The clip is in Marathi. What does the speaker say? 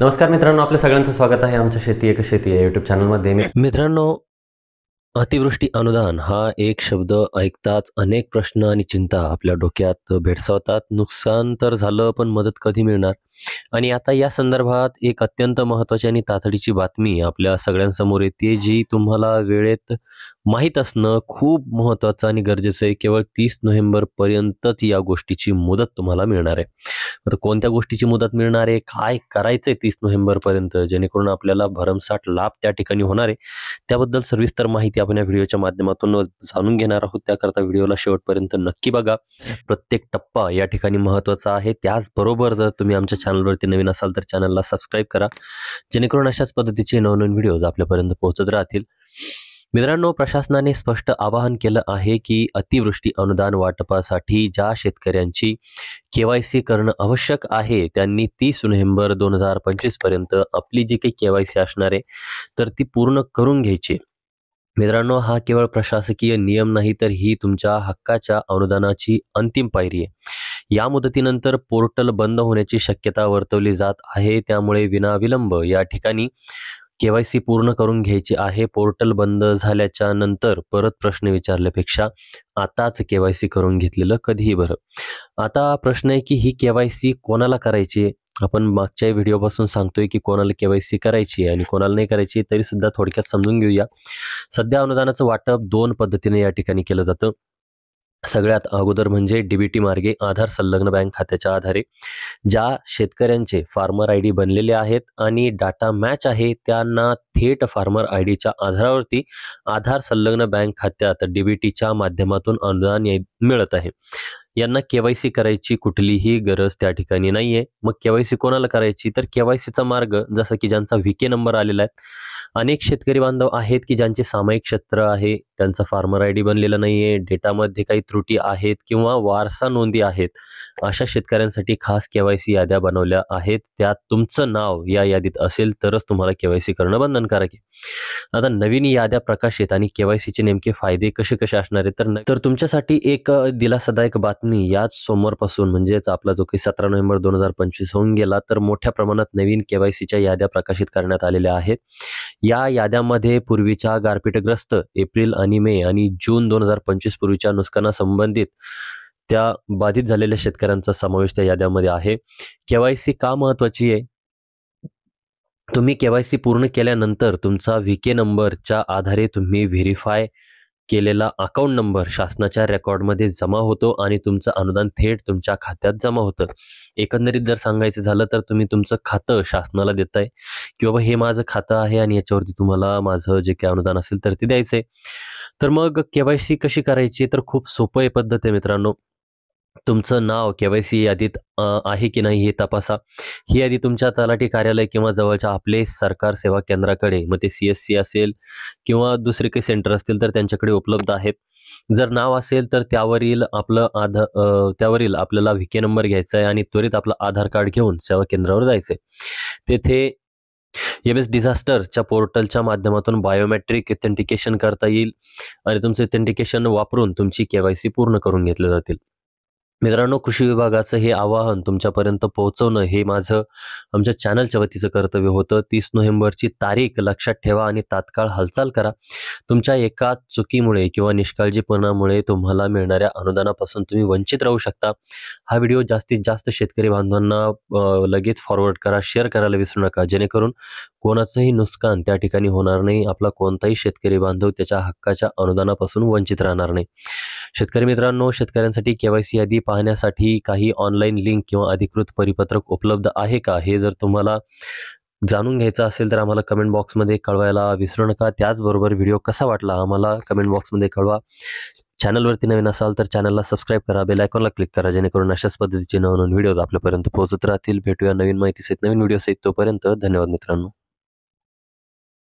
नमस्कार मित्रांनो, आपल्या सगळ्यांचं स्वागत आहे आमच्या शेती एक शेती या यूट्यूब चॅनलमध्ये. मित्रांनो, अतिवृष्टी अनुदान हा एक शब्द ऐकताच अनेक प्रश्न आणि चिंता आपल्या डोक्यात भेडसावतात. नुकसान तर झालं, पण मदत कधी मिळणार? आणि आता या संदर्भात एक अत्यंत महत्त्वाची आणि तातडीची बातमी आपल्या सगळ्यांसमोर येते, जी तुम्हाला वेळेत माहीत असणं खूप महत्त्वाचं आणि गरजेचं आहे. केवळ 30 नोव्हेंबरपर्यंतच या गोष्टीची मुदत तुम्हाला मिळणार आहे. आता कोणत्या गोष्टीची मुदत मिळणार आहे? काय करायचं आहे 30 नोव्हेंबरपर्यंत, जेणेकरून आपल्याला भरमसाठ लाभ त्या ठिकाणी होणार आहे? त्याबद्दल सविस्तर माहिती आपण या व्हिडिओच्या माध्यमातून जाणून घेणार आहोत. त्याकरता व्हिडिओला शेवटपर्यंत नक्की बघा. प्रत्येक टप्पा या ठिकाणी महत्त्वाचा आहे. त्याचबरोबर जर तुम्ही आमच्या चॅनलवरती नवीन असाल तर चॅनलला सबस्क्राईब करा, जेणेकरून अशाच पद्धतीचे नवनवीन व्हिडिओज आपल्यापर्यंत पोहोचत राहतील. मित्रांनो, प्रशासनाने स्पष्ट आवाहन केलं आहे की अतिवृष्टी अनुदान वाटपासाठी ज्या शेतकऱ्यांची KYC करणं आवश्यक आहे, त्यांनी 30 नोव्हेंबर 2025 पर्यंत आपली जी काही KYC असणार आहे तर ती पूर्ण करून घ्यायची. मित्रांनो, हा केवळ प्रशासकीय नियम नाही, तर ही तुमच्या हक्काच्या अनुदानाची अंतिम पायरी आहे. या मुदतीनंतर पोर्टल बंद होण्याची शक्यता वर्तवली जात आहे. त्यामुळे विनाविलंब या ठिकाणी KYC पूर्ण करून घ्यायची आहे. पोर्टल बंद झाल्याच्या नंतर परत प्रश्न विचारल्यापेक्षा आताच KYC करून घेतलेलं कधीही बरं. आता प्रश्न आहे की ही KYC कोणाला करायची? आपण मागच्या व्हिडिओपासून सांगतोय की कोणाला KYC करायची आणि कोणाला नाही करायची, तरी सुद्धा थोडक्यात समजून घेऊया. सध्या अनुदानाचं वाटप 2 पद्धतीने या ठिकाणी केलं जातं. सगळ्यात अगोदर म्हणजे DBT मार्गे आधार संलग्न बँक खात्याच्या आधारे. ज्या शेतकऱ्यांचे फार्मर ID बनलेले आहेत आणि डाटा मॅच आहे, त्यांना थेट फार्मर IDच्या आधारावरती आधार संलग्न बँक खात्यात DBTच्या माध्यमातून अनुदान मिळत आहे. यांना KYC करायची कुठलीही गरज त्या ठिकाणी नाहीये. मग KYC कोणाला करायची? तर KYCचा मार्ग जसं की ज्यांचा VK नंबर आलेला आहे. अनेक शेतकरी बांधव आहेत की ज्यांचे सामायिक क्षेत्र आहे, त्यांचा फार्मर ID बनलेला नाहीये, डेटामध्ये काही त्रुटी आहेत किंवा वारसा नोंदी आहेत. अशा शेतकऱ्यांसाठी खास KYC याद्या बनवल्या आहेत. त्यात तुमचं नाव या यादीत असेल तरच तुम्हाला KYC करणं बंधनकारक आहे. आता नवीन याद्या प्रकाशित आणि KYCचे नेमके फायदे कसे कसे असणार आहेत, तर तुमच्यासाठी एक दिलासादायक बातमी. याच सोमवारपासून म्हणजेच आपला जो काही 17 नोव्हेंबर 2025 होऊन गेला, तर मोठ्या प्रमाणात नवीन KYCच्या याद्या प्रकाशित करण्यात आलेल्या आहेत. या याद्यामध्ये पूर्वीच्या गारपीटग्रस्त एप्रिल आणि मे आणि जून 2025 पूर्वीच्या नुकसाना संबंधित त्या बाधित झालेल्या शेतकऱ्यांचा समावेश त्या याद्यामध्ये आहे. KYC का महत्त्वाची आहे? तुम्ही KYC पूर्ण केल्यानंतर तुमचा VK नंबरच्या आधारे तुम्ही व्हेरीफाय केलेला अकाउंट नंबर शासनाच्या रेकॉर्डमध्ये जमा होतो आणि तुमचं अनुदान थेट तुमच्या खात्यात जमा होतं. एकंदरीत जर सांगायचं झालं तर तुम्ही तुमचं खातं शासनाला देताय की बाबा हे माझं खातं आहे आणि याच्यावरती तुम्हाला माझं जे काही अनुदान असेल तर ते द्यायचं आहे. तर मग KYC कशी करायची? तर खूप सोपं आहे पद्धत आहे मित्रांनो. तुमचं नाव KYC यादीत आहे की नाही हे तपासा. ही यादी तुमच्या तलाठी कार्यालय किंवा जवळच्या आपले सरकार सेवा केंद्राकडे, मग ते CSC असेल किंवा दुसरे काही सेंटर असतील तर त्यांच्याकडे उपलब्ध आहेत. जर नाव असेल तर त्यावरील त्यावरील आपल्याला VK नंबर घ्यायचा आहे आणि त्वरित आपलं आधार कार्ड घेऊन सेवा केंद्रावर जायचं आहे. तेथे MS डिझास्टरच्या पोर्टलच्या माध्यमातून बायोमेट्रिक ऑथेंटिकेशन करता येईल आणि तुमचं ऑथेंटिकेशन वापरून तुमची KYC पूर्ण करून घेतले जातील. मित्रांनो, कृषी विभागाचं हे आवाहन तुमच्यापर्यंत पोहोचवणं हे माझं आमच्या चॅनलच्या वतीचं कर्तव्य होतं. 30 नोव्हेंबरची तारीख लक्षात ठेवा आणि तात्काळ हालचाल करा. तुमच्या एका चुकीमुळे किंवा निष्काळजीपणामुळे तुम्हाला मिळणाऱ्या अनुदानापासून तुम्ही वंचित राहू शकता. हा व्हिडिओ जास्तीत जास्त शेतकरी बांधवांना लगेच फॉरवर्ड करा, शेअर करायला विसरू नका, जेणेकरून कोणाचंही नुकसान त्या ठिकाणी होणार नाही. आपला कोणताही शेतकरी बांधव त्याच्या हक्काच्या अनुदानापासून वंचित राहणार नाही. शेतकरी मित्रांनो, शेतकऱ्यांसाठी KYC यादी पाहण्यासाठी काही ऑनलाईन लिंक किंवा अधिकृत परिपत्रक उपलब्ध आहे का? हे जर तुम्हाला जाणून घ्यायचं असेल तर आम्हाला कमेंट बॉक्समध्ये कळवायला विसरू नका. त्याचबरोबर व्हिडिओ कसा वाटला आम्हाला कमेंट बॉक्समध्ये कळवा. चॅनलवरती नवीन असाल तर चॅनलला सबस्क्राईब करा, बेल आयकॉनला क्लिक करा, जेणेकरून अशाच पद्धतीचे नवनवीन व्हिडिओज आपल्यापर्यंत पोहोचत राहतील. भेटूया नवीन माहितीसहित नवीन व्हिडिओसहित. तोपर्यंत धन्यवाद मित्रांनो.